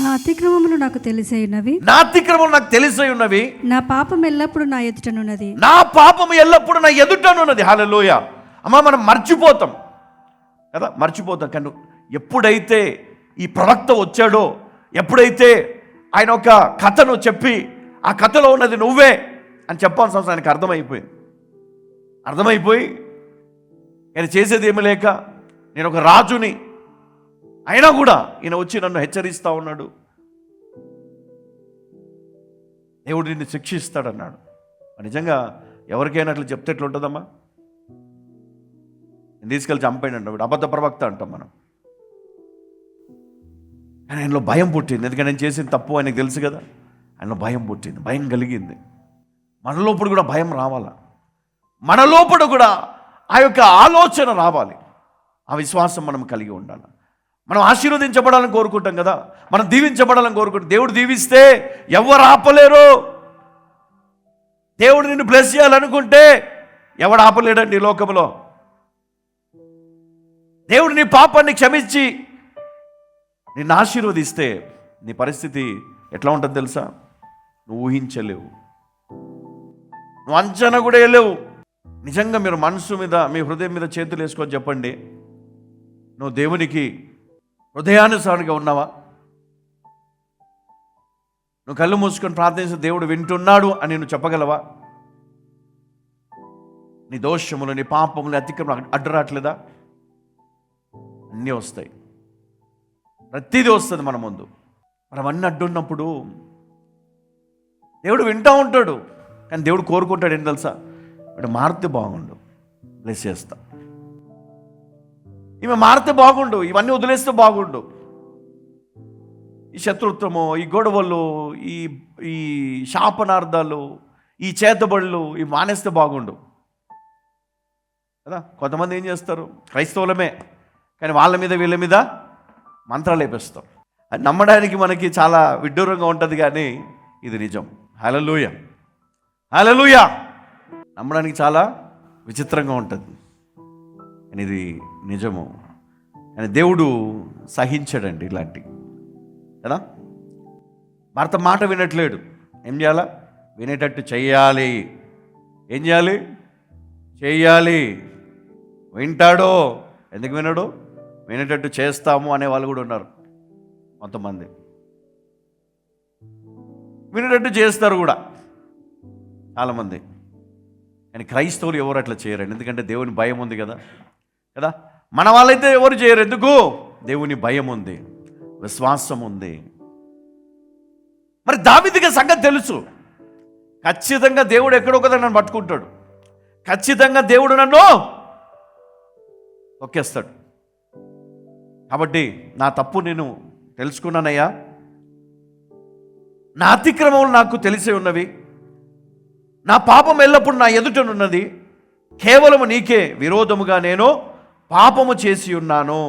నా అతిక్రమములు నాకు తెలిసే ఉన్నవి, నా అతిక్రమములు నాకు తెలిసే ఉన్నవి, నా పాపం ఎల్లప్పుడు నా ఎదుటనున్నది, నా పాపము ఎల్లప్పుడు నా ఎదుటనున్నది. హల్లెలూయా. అమ్మా, మనం మర్చిపోతాం కదా, మర్చిపోతాం. కానీ ఎప్పుడైతే ఈ ప్రవక్త వచ్చాడో, ఎప్పుడైతే ఆయన ఒక కథను చెప్పి ఆ కథలో ఉన్నది నువ్వే అని చెప్పాల్సిన అవసరం ఆయనకు అర్థమైపోయి ఆయన చేసేది ఏమి లేక, నేను ఒక రాజుని, అయినా కూడా ఈయన వచ్చి నన్ను హెచ్చరిస్తూ ఉన్నాడు, దేవుడు నిన్ను శిక్షిస్తాడన్నాడు. నిజంగా ఎవరికైనా అట్లా చెప్తే ఎట్లా ఉంటుందమ్మా? నేను తీసుకెళ్ళి చంపేయండి అంటాడు, అబద్ధ ప్రవక్త అంటాం మనం. కానీ ఆయనలో భయం పుట్టింది, ఎందుకంటే నేను చేసిన తప్పు ఆయనకు తెలుసు కదా. ఆయనలో భయం పుట్టింది, భయం కలిగింది. మన లోపల కూడా భయం రావాలా, మన లోపల కూడా ఆ యొక్క ఆలోచన రావాలి, ఆ విశ్వాసం మనం కలిగి ఉండాలి. మనం ఆశీర్వదించబడాలని కోరుకుంటాం కదా, మనం దీవించబడాలని కోరుకుంటాం. దేవుడు దీవిస్తే ఎవరు ఆపలేరు. దేవుడు నిన్ను బ్లెస్ చేయాలనుకుంటే ఎవడు ఆపలేడండి ఈ లోకంలో. దేవుడు నీ పాపాన్ని క్షమించి నిన్ను ఆశీర్వదిస్తే నీ పరిస్థితి ఎట్లా ఉంటుంది తెలుసా? నువ్వు ఊహించలేవు, నువ్వు అంచనా కూడా వేయలేవు. నిజంగా మీరు మనసు మీద, మీ హృదయం మీద చేతులు వేసుకొని చెప్పండి, నువ్వు దేవునికి హృదయానుసారంగా ఉన్నావా? నువ్వు కళ్ళు మూసుకొని ప్రార్థించి దేవుడు వింటున్నాడు అని నువ్వు చెప్పగలవా? నీ దోషములు, నీ పాపములు, అతిక్రమం అడ్డురాట్లేదా? అన్నీ వస్తాయి, ప్రతిదీ వస్తుంది మన ముందు. మనం అన్నీ అడ్డున్నప్పుడు దేవుడు వింటూ ఉంటాడు. కానీ దేవుడు కోరుకుంటాడు ఏం తెలుసా? వీడు మారితే బాగుండు, బ్లెస్ చేస్తా. ఈమె మారితే బాగుండు, ఇవన్నీ వదిలేస్తే బాగుండు. ఈ శత్రుత్వము, ఈ గొడవలు, ఈ శాపనార్థాలు, ఈ చేతబడులు ఇవి మానేస్తే బాగుండు కదా. కొంతమంది ఏం చేస్తారు, క్రైస్తవులమే, కానీ వాళ్ళ మీద వీళ్ళ మీద మంత్రాలు వేపిస్తాం. అది నమ్మడానికి మనకి చాలా విడ్డూరంగా ఉంటుంది, కానీ ఇది నిజం. హల్లెలూయా, హల్లెలూయా. నమ్మడానికి చాలా విచిత్రంగా ఉంటుంది, కానీ ఇది నిజము. కానీ దేవుడు సహించాడండి ఇలాంటి కదా. భర్త మాట వినట్లేడు, ఏం చేయాలా? వినేటట్టు చెయ్యాలి. ఏం చేయాలి? చెయ్యాలి. వింటాడో? ఎందుకు వినడు? వినేటట్టు చేస్తాము అనే వాళ్ళు కూడా ఉన్నారు కొంతమంది. వినేటట్టు చేస్తారు కూడా చాలామంది. కానీ క్రైస్తవులు ఎవరు అట్లా చేయరండి, ఎందుకంటే దేవుని భయం ఉంది కదా. మన వాళ్ళైతే ఎవరు చేయరు, ఎందుకు? దేవుని భయం ఉంది, విశ్వాసం ఉంది. మరి దావీదుకి సంగతి తెలుసు, ఖచ్చితంగా దేవుడు ఎక్కడో కదా నన్ను పట్టుకుంటాడు, ఖచ్చితంగా దేవుడు నన్ను తొక్కేస్తాడు. కాబట్టి నా తప్పు నేను తెలుసుకున్నానయ్యా, నా అతిక్రమములు నాకు తెలిసే ఉన్నవి, నా పాపం ఎల్లప్పుడు నా ఎదుటనున్నది, కేవలము నీకే విరోధముగా నేను పాపము చేసి ఉన్నాను,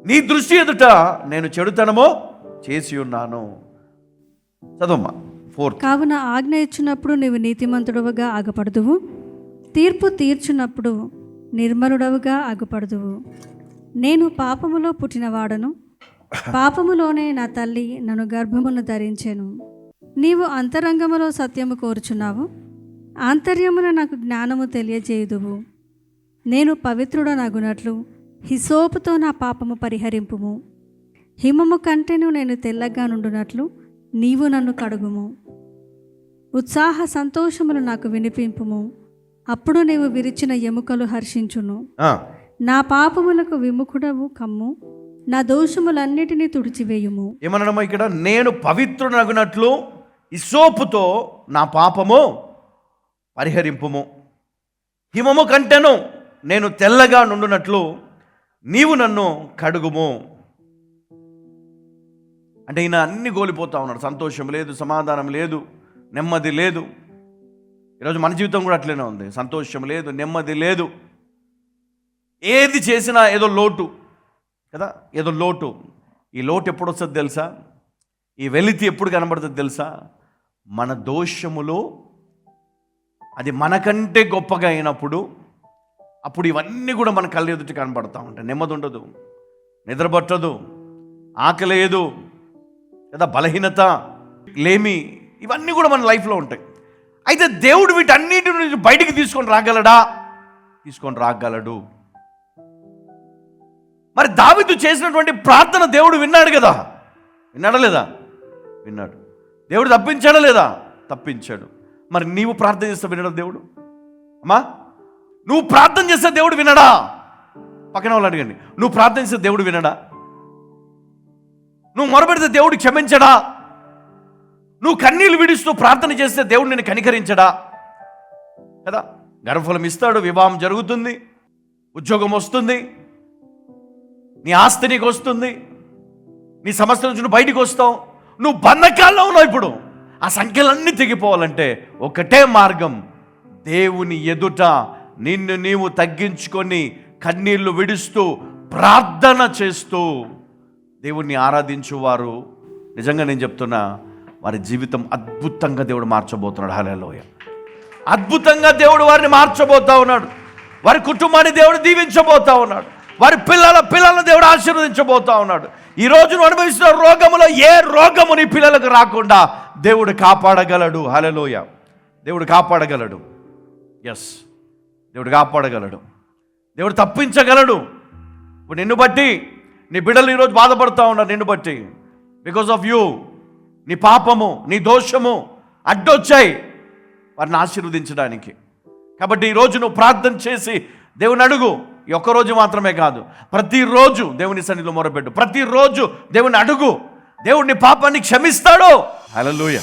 నీ దృష్టి ఎదుట నేను చెడుతనము చేసి ఉన్నాను. చదవమ్మా 4. కావున ఆజ్ఞ ఇచ్చినప్పుడు నీవు నీతిమంతుడవుగా ఆగపడదువు, తీర్పు తీర్చున్నప్పుడు నిర్మలుడవుగా ఆగుపడదువు. నేను పాపములో పుట్టినవాడను, పాపములోనే నా తల్లి నన్ను గర్భమును ధరించెను. నీవు అంతరంగములో సత్యము కోరుచున్నావు, ఆంతర్యమున నాకు జ్ఞానము తెలియజేయుదువు. నేను పవిత్రుడనగునట్లు హిసోపుతో నా పాపము పరిహరింపుము, హిమము కంటెను నేను తెల్లగా నుండునట్లు నీవు నన్ను కడుగుము. ఉత్సాహ సంతోషములు నాకు వినిపింపుము, అప్పుడు నీవు విరిచిన ఎముకలు హర్షించును. నా పాపములకు విముఖుడవు కమ్ము, నా దోషములన్నిటినీ తుడిచివేయుము. ఏమన్నామో ఇక్కడ, నేను పవిత్రునగునట్లు హిసోపుతో నా పాపము పరిహరింపుము, హిమము కంటెను నేను తెల్లగా నుండునట్లు నీవు నన్ను కడుగుము. అంటే ఈయన అన్ని కోల్పోతా ఉన్నాడు, సంతోషం లేదు, సమాధానం లేదు, నెమ్మది లేదు. ఈరోజు మన జీవితం కూడా అట్లనే ఉంది, సంతోషం లేదు, నెమ్మది లేదు. ఏది చేసినా ఏదో లోటు కదా, ఏదో లోటు. ఈ లోటు ఎప్పుడు వస్తుంది తెలుసా? ఈ వెలితి ఎప్పుడు కనబడుతుంది తెలుసా? మన దోషములు అది మనకంటే గొప్పగా అయినప్పుడు, అప్పుడు ఇవన్నీ కూడా మన కళ్ళ ఎదుటి కనబడతా ఉంటాయి. నెమ్మది ఉండదు, నిద్ర పట్టదు, ఆకలేదు లేదా బలహీనత, లేమి, ఇవన్నీ కూడా మన లైఫ్లో ఉంటాయి. అయితే దేవుడు వీటన్నిటి నుంచి బయటికి తీసుకొని రాగలడా? తీసుకొని రాగలడు. మరి దావీదు చేసినటువంటి ప్రార్థన దేవుడు విన్నాడు కదా, విన్నాడా లేదా? విన్నాడు. దేవుడు తప్పించాడా లేదా? తప్పించాడు. మరి నీవు ప్రార్థన చేస్తే వినడా దేవుడు? అమ్మా, నువ్వు ప్రార్థన చేస్తే దేవుడు వినడా? పక్కన వాళ్ళు అడగండి, నువ్వు ప్రార్థన చేస్తే దేవుడు వినడా? నువ్వు మొరపెడితే దేవుడు క్షమించడా? నువ్వు కన్నీళ్ళు విడుస్తూ ప్రార్థన చేస్తే దేవుడు నిన్ను కనికరించడా? కదా, గర్భఫలం ఇస్తాడు, వివాహం జరుగుతుంది, ఉద్యోగం వస్తుంది, నీ ఆస్తి నీకు వస్తుంది, నీ సమస్య నుంచి నువ్వు బయటికి వస్తావు. నువ్వు బంధకాల్లో ఉన్నావు. ఇప్పుడు ఆ సంఖ్యలన్నీ తెగిపోవాలంటే ఒకటే మార్గం, దేవుని ఎదుట నిన్ను నీవు తగ్గించుకొని కన్నీళ్లు విడుస్తూ ప్రార్థన చేస్తూ దేవుణ్ణి ఆరాధించువారు, నిజంగా నేను చెప్తున్నా, వారి జీవితం అద్భుతంగా దేవుడు మార్చబోతున్నాడు. హల్లెలూయా. అద్భుతంగా దేవుడు వారిని మార్చబోతా ఉన్నాడు. వారి కుటుంబాన్ని దేవుడు దీవించబోతా ఉన్నాడు. వారి పిల్లలను దేవుడు ఆశీర్వదించబోతా ఉన్నాడు. ఈ రోజు నువ్వు అనుభవిస్తున్న రోగములో ఏ రోగము నీ పిల్లలకు రాకుండా దేవుడు కాపాడగలడు. హల్లెలూయా. దేవుడు కాపాడగలడు. ఎస్, దేవుడు కాపాడగలడు. దేవుడు తప్పించగలడు. ఇప్పుడు నిన్ను బట్టి నీ బిడ్డలు ఈరోజు బాధపడుతూ ఉన్నారు. నిన్ను బట్టి, బికాస్ ఆఫ్ యూ, నీ పాపము, నీ దోషము అడ్డొచ్చాయి వారిని ఆశీర్వదించడానికి. కాబట్టి ఈరోజు నువ్వు ప్రార్థన చేసి దేవుని అడుగు. ఈ ఒక్కరోజు మాత్రమే కాదు, ప్రతిరోజు దేవుని సన్నిధిలో మొరపెట్టు. ప్రతిరోజు దేవుని అడుగు. దేవుడు నీ పాపాన్ని క్షమిస్తాడు. హల్లెలూయా.